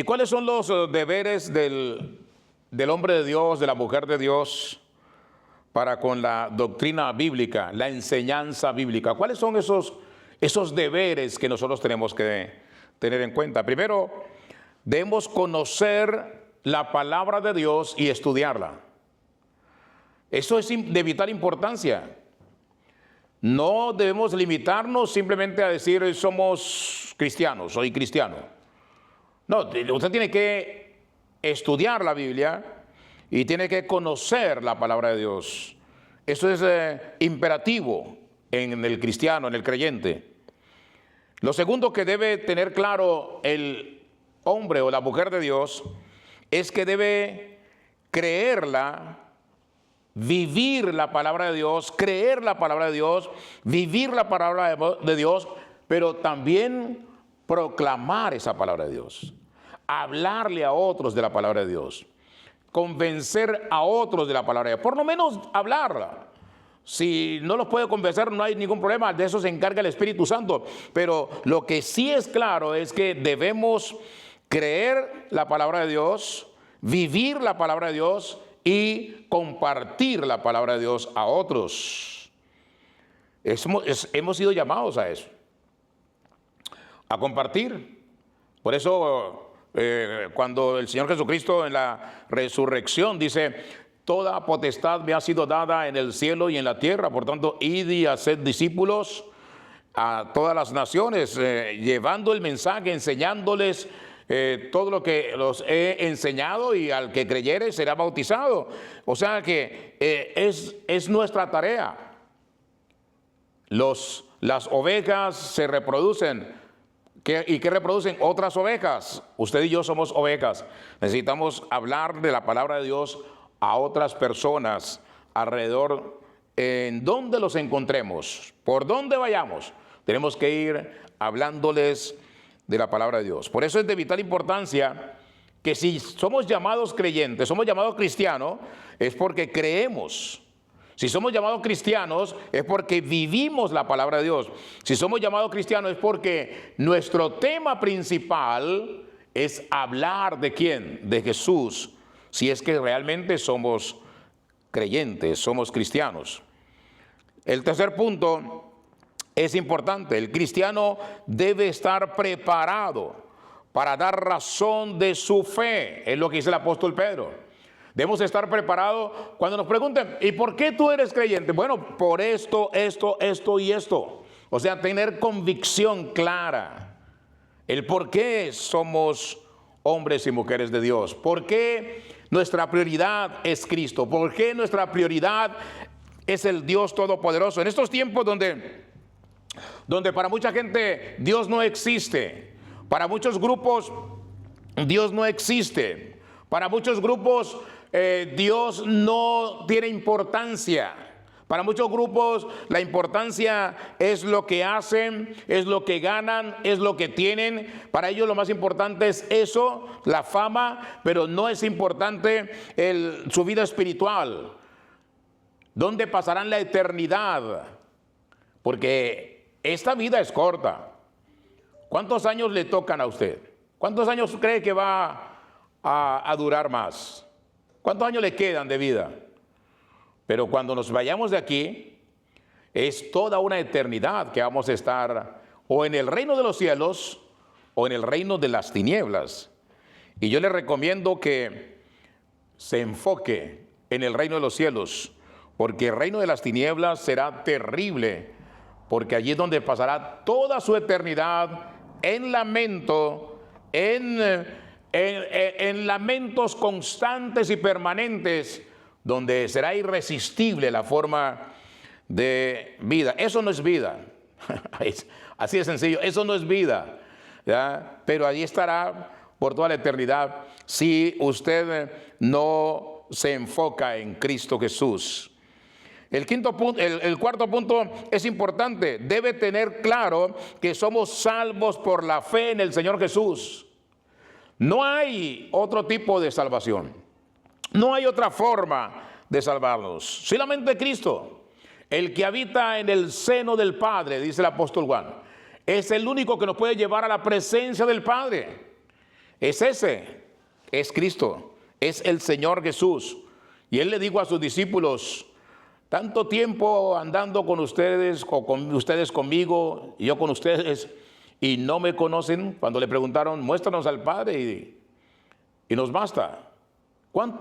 cuáles son los deberes del hombre de Dios, de la mujer de Dios, para con la doctrina bíblica, la enseñanza bíblica? ¿Cuáles son esos deberes que nosotros tenemos que tener en cuenta? Primero, debemos conocer la palabra de Dios y estudiarla. Eso es de vital importancia. No debemos limitarnos simplemente a decir somos cristianos, soy cristiano. No, usted tiene que estudiar la Biblia y tiene que conocer la palabra de Dios. Eso es imperativo en el cristiano, en el creyente. Lo segundo que debe tener claro el hombre o la mujer de Dios es que debe creerla, vivir la palabra de Dios, creer la palabra de Dios, vivir la palabra de Dios, pero también proclamar esa palabra de Dios, hablarle a otros de la palabra de Dios, convencer a otros de la palabra de Dios, por lo menos hablarla. Si no los puede convencer, no hay ningún problema, de eso se encarga el Espíritu Santo. Pero lo que sí es claro es que debemos creer la palabra de Dios, vivir la palabra de Dios y compartir la palabra de Dios a otros. Hemos sido llamados a eso, a compartir. Por eso cuando el Señor Jesucristo en la resurrección dice: toda potestad me ha sido dada en el cielo y en la tierra, por tanto, id y haced discípulos a todas las naciones, llevando el mensaje, enseñándoles todo lo que los he enseñado, y al que creyere será bautizado. O sea que es nuestra tarea. Las ovejas se reproducen. ¿Y qué reproducen? Otras ovejas. Usted y yo somos ovejas. Necesitamos hablar de la palabra de Dios a otras personas alrededor, en donde los encontremos, por donde vayamos. Tenemos que ir hablándoles de la palabra de Dios. Por eso es de vital importancia que si somos llamados creyentes, somos llamados cristianos, es porque creemos. Si somos llamados cristianos es porque vivimos la palabra de Dios. Si somos llamados cristianos es porque nuestro tema principal es hablar ¿de quién? De Jesús. Si es que realmente somos creyentes, somos cristianos. El tercer punto es importante. El cristiano debe estar preparado para dar razón de su fe. Es lo que dice el apóstol Pedro. Debemos estar preparados cuando nos pregunten: ¿y por qué tú eres creyente? Bueno, por esto y esto. O sea, tener convicción clara. El por qué somos hombres y mujeres de Dios. ¿Por qué nuestra prioridad es Cristo? ¿Por qué nuestra prioridad es el Dios Todopoderoso? En estos tiempos donde para mucha gente Dios no existe, para muchos grupos Dios no existe, para muchos grupos Dios no tiene importancia. Para muchos grupos la importancia es lo que hacen, es lo que ganan, es lo que tienen. Para ellos lo más importante es eso, la fama, pero no es importante su vida espiritual. ¿Dónde pasarán la eternidad? Porque esta vida es corta. ¿Cuántos años le tocan a usted? ¿Cuántos años cree que va a durar más? ¿Cuántos años le quedan de vida? Pero cuando nos vayamos de aquí, es toda una eternidad que vamos a estar o en el reino de los cielos o en el reino de las tinieblas. Y yo le recomiendo que se enfoque en el reino de los cielos, porque el reino de las tinieblas será terrible, porque allí es donde pasará toda su eternidad en lamento, en lamentos constantes y permanentes, donde será irresistible la forma de vida. Eso no es vida. Así de sencillo, eso no es vida, ¿ya? Pero allí estará por toda la eternidad si usted no se enfoca en Cristo Jesús. El cuarto punto es importante. Debe tener claro que somos salvos por la fe en el Señor Jesús. No hay otro tipo de salvación. No hay otra forma de salvarnos. Solamente Cristo, el que habita en el seno del Padre, dice el apóstol Juan, es el único que nos puede llevar a la presencia del Padre. es ese, es Cristo, es el Señor Jesús. Y Él le dijo a sus discípulos: tanto tiempo andando con ustedes, o con ustedes conmigo, y yo con ustedes, y no me conocen. Cuando le preguntaron: muéstranos al Padre y nos basta.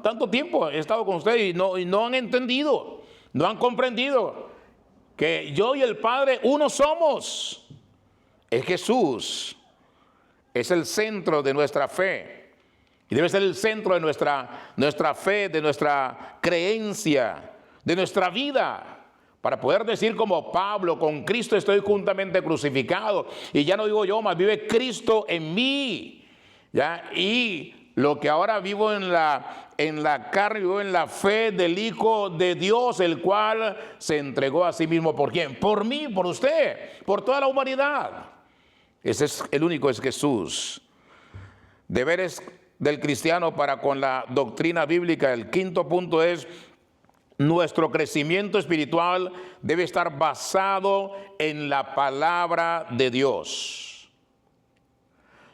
¿Tanto tiempo he estado con ustedes y no han entendido, no han comprendido que yo y el Padre uno somos? Es Jesús, es el centro de nuestra fe, y debe ser el centro de nuestra fe, de nuestra creencia, de nuestra vida, para poder decir como Pablo: con Cristo estoy juntamente crucificado, y ya no vivo yo, mas vive Cristo en mí, ¿ya? Y lo que ahora vivo en la carne, vivo en la fe del Hijo de Dios, el cual se entregó a sí mismo. ¿Por quién? Por mí, por usted, por toda la humanidad. Ese es el único, es Jesús. Deberes del cristiano para con la doctrina bíblica. El quinto punto es: nuestro crecimiento espiritual debe estar basado en la palabra de Dios.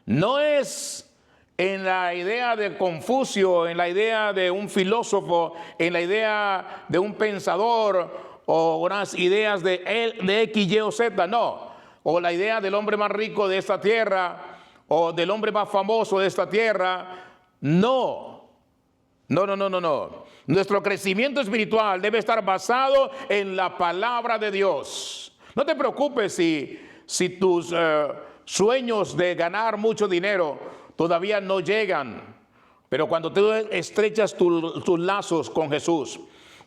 No es en la idea de Confucio, en la idea de un filósofo, en la idea de un pensador, o unas ideas de X, Y o Z, no. O la idea del hombre más rico de esta tierra, o del hombre más famoso de esta tierra. No. No. Nuestro crecimiento espiritual debe estar basado en la palabra de Dios. No te preocupes si tus sueños de ganar mucho dinero todavía no llegan, pero cuando tú estrechas tus lazos con Jesús,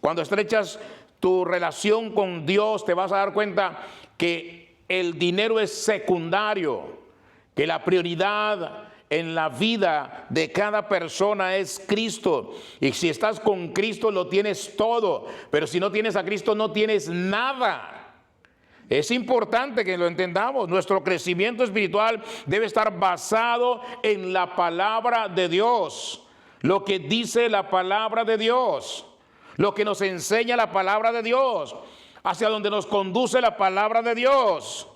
cuando estrechas tu relación con Dios, te vas a dar cuenta que el dinero es secundario, que la prioridad en la vida de cada persona es Cristo. Y si estás con Cristo lo tienes todo, pero si no tienes a Cristo no tienes nada. Es importante que lo entendamos. Nuestro crecimiento espiritual debe estar basado en la palabra de Dios, lo que dice la palabra de Dios, lo que nos enseña la palabra de Dios, hacia donde nos conduce la palabra de Dios.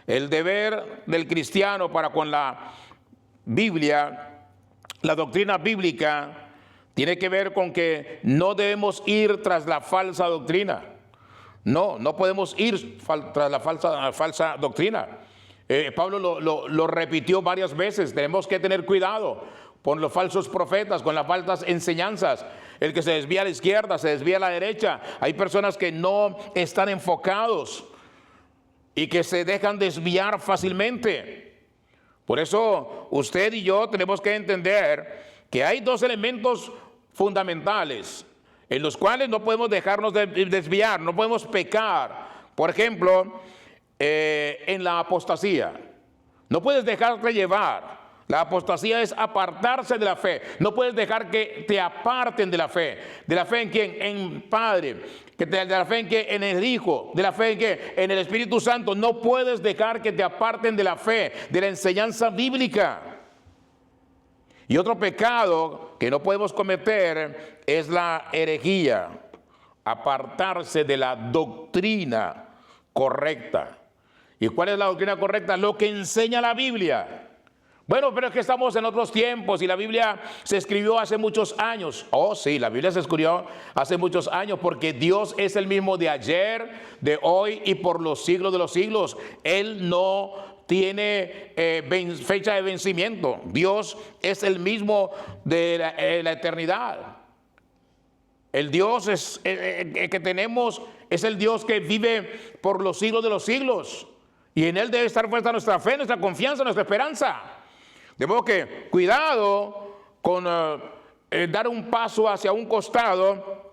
El deber del cristiano para con la Biblia, la doctrina bíblica, tiene que ver con que no debemos ir tras la falsa doctrina. No podemos ir tras la falsa doctrina. Pablo lo repitió varias veces. Tenemos que tener cuidado con los falsos profetas, con las falsas enseñanzas. El que se desvía a la izquierda, se desvía a la derecha. Hay personas que no están enfocados y que se dejan desviar fácilmente. Por eso usted y yo tenemos que entender que hay dos elementos fundamentales en los cuales no podemos dejarnos desviar, no podemos pecar. Por ejemplo, en la apostasía. No puedes dejarte llevar. La apostasía es apartarse de la fe. No puedes dejar que te aparten de la fe. ¿De la fe en quién? En Padre. ¿De la fe en qué? En el Hijo. ¿De la fe en qué? En el Espíritu Santo. No puedes dejar que te aparten de la fe, de la enseñanza bíblica. Y otro pecado que no podemos cometer es la herejía, apartarse de la doctrina correcta. ¿Y cuál es la doctrina correcta? Lo que enseña la Biblia. Bueno, pero es que estamos en otros tiempos y la Biblia se escribió hace muchos años. Oh, sí, la Biblia se escribió hace muchos años porque Dios es el mismo de ayer, de hoy y por los siglos de los siglos. Él no tiene fecha de vencimiento. Dios es el mismo de la eternidad. El Dios que tenemos es el Dios que vive por los siglos de los siglos. Y en Él debe estar puesta nuestra fe, nuestra confianza, nuestra esperanza. De modo que cuidado con dar un paso hacia un costado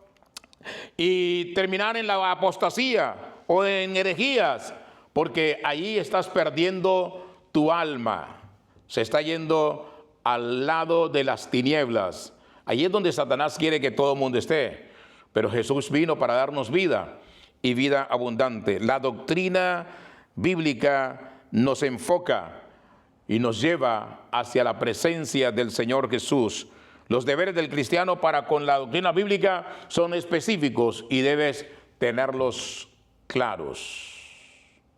y terminar en la apostasía o en herejías, porque ahí estás perdiendo tu alma. Se está yendo al lado de las tinieblas. Ahí es donde Satanás quiere que todo el mundo esté. Pero Jesús vino para darnos vida y vida abundante. La doctrina bíblica nos enfoca y nos lleva hacia la presencia del Señor Jesús. Los deberes del cristiano para con la doctrina bíblica son específicos y debes tenerlos claros.